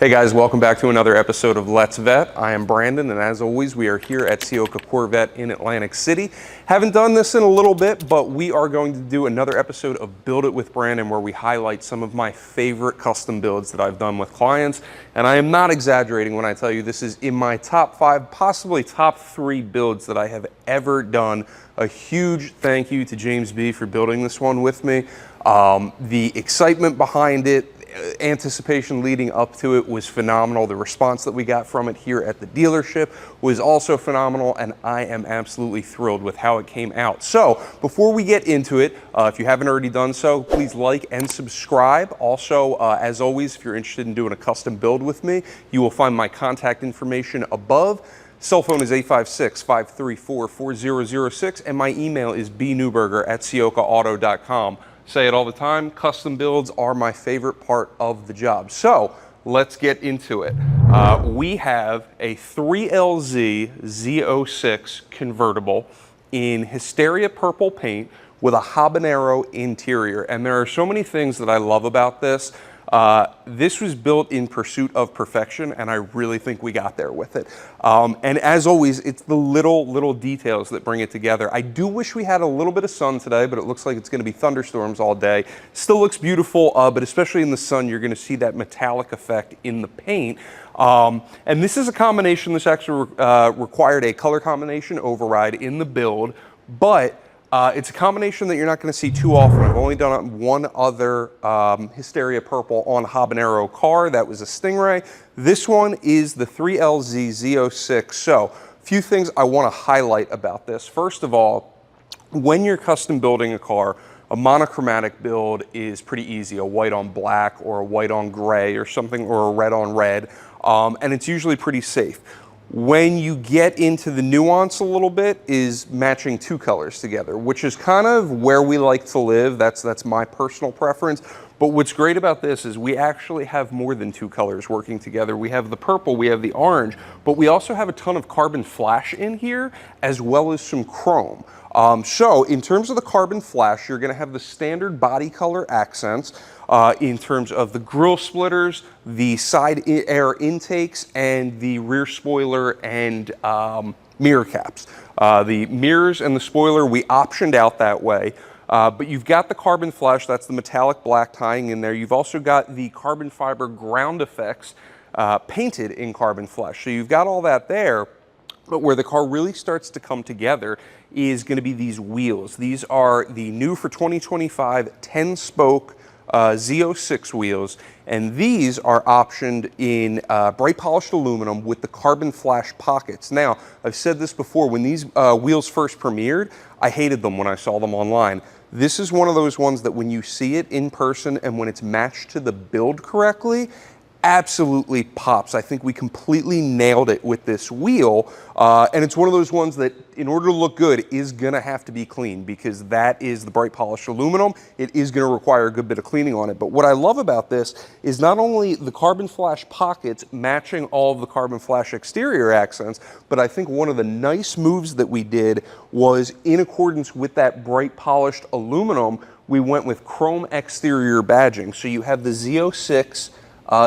Hey guys, welcome back to another episode of Letsvette. I am Brandon, and as always, we are here at Sioka Corvette in Atlantic City. Haven't done this in a little bit, but we are going to do another episode of Build It with Brandon, where we highlight some of my favorite custom builds that I've done with clients. And I am not exaggerating when I tell you this is in my top 5, possibly top 3 builds that I have ever done. A huge thank you to James B for building this one with me. The excitement behind it, anticipation leading up to it was phenomenal. The response that we got from it here at the dealership was also phenomenal, and I am absolutely thrilled with how it came out. So before we get into it, if you haven't already done so, please like and subscribe. Also, as always, if you're interested in doing a custom build with me, you will find my contact information above. Cell phone is 856-534-4006, and my email is bnewberger@siokaauto.com. Say it all the time, custom builds are my favorite part of the job. So let's get into it. We have a 3LZ Z06 convertible in Hysteria Purple paint with a Habanero interior. And there are so many things that I love about this. This was built in pursuit of perfection, and I really think we got there with it. And as always, it's the little details that bring it together. I do wish we had a little bit of sun today, but it looks like it's going to be thunderstorms all day. Still looks beautiful, but especially in the sun, you're going to see that metallic effect in the paint. And this is a combination. This actually required a color combination override in the build, but it's a combination that you're not going to see too often. I've only done it on one other Hysteria Purple on Habanero car. That was a Stingray. This one is the 3LZ Z06. So a few things I want to highlight about this. First of all, when you're custom building a car, a monochromatic build is pretty easy, a white on black or a white on gray or something, or a red on red, and it's usually pretty safe. When you get into the nuance a little bit is matching 2 colors together, which is kind of where we like to live. That's my personal preference. But what's great about this is we actually have more than 2 colors working together. We have the purple, we have the orange, but we also have a ton of carbon flash in here, as well as some chrome. So in terms of the carbon flash, you're going to have the standard body color accents in terms of the grille splitters, the side air intakes, and the rear spoiler and mirror caps. The mirrors and the spoiler we optioned out that way. But you've got the carbon flash, that's the metallic black tying in there. You've also got the carbon fiber ground effects painted in carbon flash. So you've got all that there. But where the car really starts to come together is going to be these wheels. These are the new for 2025 10-spoke Z06 wheels, and these are optioned in bright polished aluminum with the carbon flash pockets. Now, I've said this before, when these wheels first premiered, I hated them when I saw them online. This is one of those ones that when you see it in person and when it's matched to the build correctly, absolutely pops. I think we completely nailed it with this wheel, and it's one of those ones that in order to look good is gonna have to be clean, because that is the bright polished aluminum. It is gonna require a good bit of cleaning on it. But what I love about this is not only the carbon flash pockets matching all of the carbon flash exterior accents, but I think one of the nice moves that we did was, in accordance with that bright polished aluminum, we went with chrome exterior badging. So you have the Z06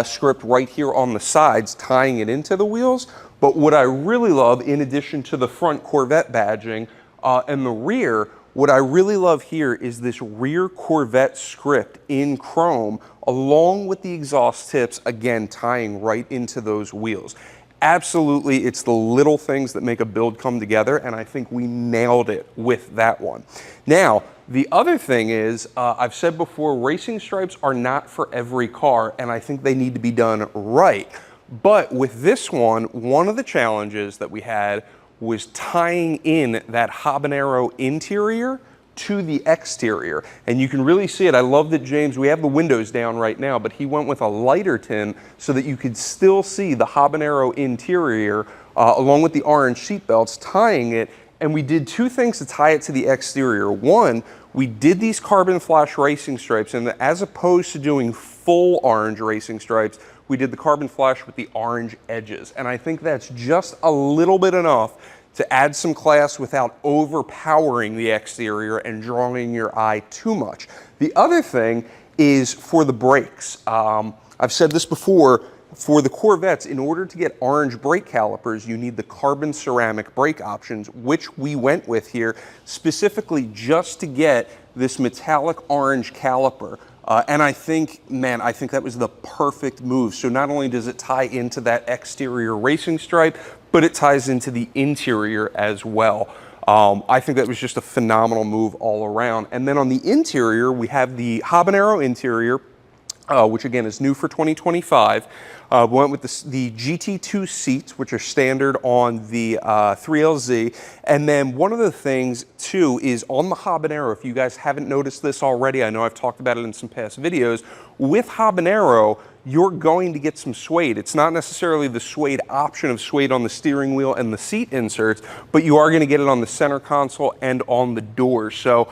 script right here on the sides tying it into the wheels. But what I really love, in addition to the front Corvette badging and the rear, what I really love here is this rear Corvette script in chrome, along with the exhaust tips, again tying right into those wheels. Absolutely, it's the little things that make a build come together, and I think we nailed it with that one. Now, the other thing is, I've said before, racing stripes are not for every car, and I think they need to be done right. But with this one of the challenges that we had was tying in that Habanero interior to the exterior. And you can really see it. I love that James, we have the windows down right now, but he went with a lighter tin so that you could still see the Habanero interior along with the orange seat belts tying it. And we did 2 things to tie it to the exterior. One, we did these carbon flash racing stripes, and as opposed to doing full orange racing stripes, we did the carbon flash with the orange edges. And I think that's just a little bit enough to add some class without overpowering the exterior and drawing your eye too much. The other thing is for the brakes. I've said this before, for the Corvettes, in order to get orange brake calipers, you need the carbon ceramic brake options, which we went with here specifically just to get this metallic orange caliper. And I think, man, I think that was the perfect move. So not only does it tie into that exterior racing stripe, but it ties into the interior as well. I think that was just a phenomenal move all around. And then on the interior, we have the Habanero interior, which again is new for 2025. We went with the GT2 seats, which are standard on the 3LZ. And then one of the things too is on the Habanero, if you guys haven't noticed this already, I know I've talked about it in some past videos, with Habanero, you're going to get some suede. It's not necessarily the suede option of suede on the steering wheel and the seat inserts, but you are going to get it on the center console and on the doors. So,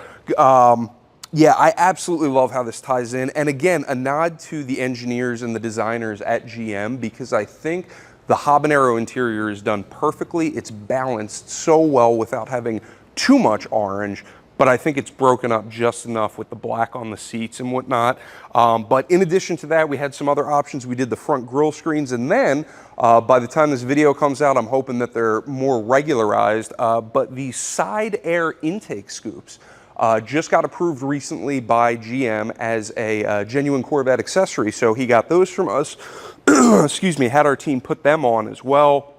yeah, I absolutely love how this ties in. And again, a nod to the engineers and the designers at GM, because I think the Habanero interior is done perfectly. It's balanced so well without having too much orange, but I think it's broken up just enough with the black on the seats and whatnot. But in addition to that, we had some other options. We did the front grille screens, and then by the time this video comes out, I'm hoping that they're more regularized, but the side air intake scoops just got approved recently by GM as a genuine Corvette accessory. So he got those from us, excuse me, had our team put them on as well,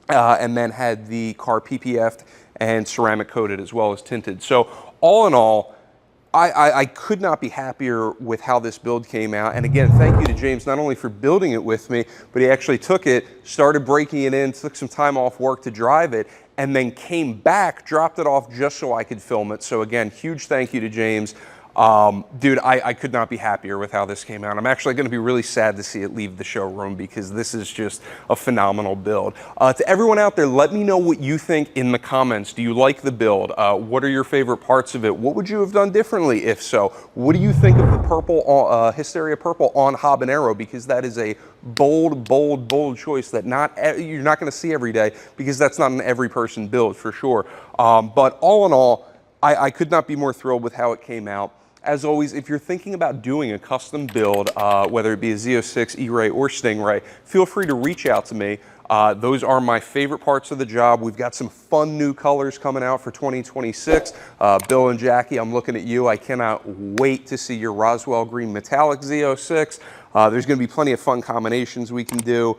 and then had the car PPF'd and ceramic coated as well as tinted. So all in all, I could not be happier with how this build came out. And again, thank you to James, not only for building it with me, but he actually took it, started breaking it in, took some time off work to drive it, and then came back, dropped it off just so I could film it. So again, huge thank you to James. Dude, I could not be happier with how this came out. I'm actually going to be really sad to see it leave the showroom, because this is just a phenomenal build. To everyone out there, let me know what you think in the comments. Do you like the build? What are your favorite parts of it? What would you have done differently if so? What do you think of the purple, Hysteria Purple on Habanero? Because that is a bold, bold, bold choice that you're not going to see every day, because that's not an every person build for sure. But all in all, I could not be more thrilled with how it came out. As always, if you're thinking about doing a custom build, whether it be a Z06, E-Ray, or Stingray, feel free to reach out to me. Those are my favorite parts of the job. We've got some fun new colors coming out for 2026. Bill and Jackie, I'm looking at you. I cannot wait to see your Roswell Green Metallic Z06. There's going to be plenty of fun combinations we can do.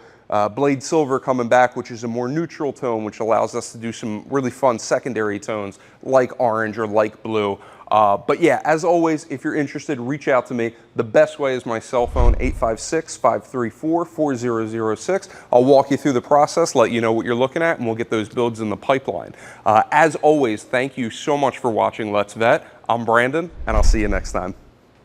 Blade Silver coming back, which is a more neutral tone, which allows us to do some really fun secondary tones like orange or like blue. But yeah, as always, if you're interested, reach out to me. The best way is my cell phone, 856-534-4006. I'll walk you through the process, let you know what you're looking at, and we'll get those builds in the pipeline. As always, thank you so much for watching Let's Vet. I'm Brandon, and I'll see you next time.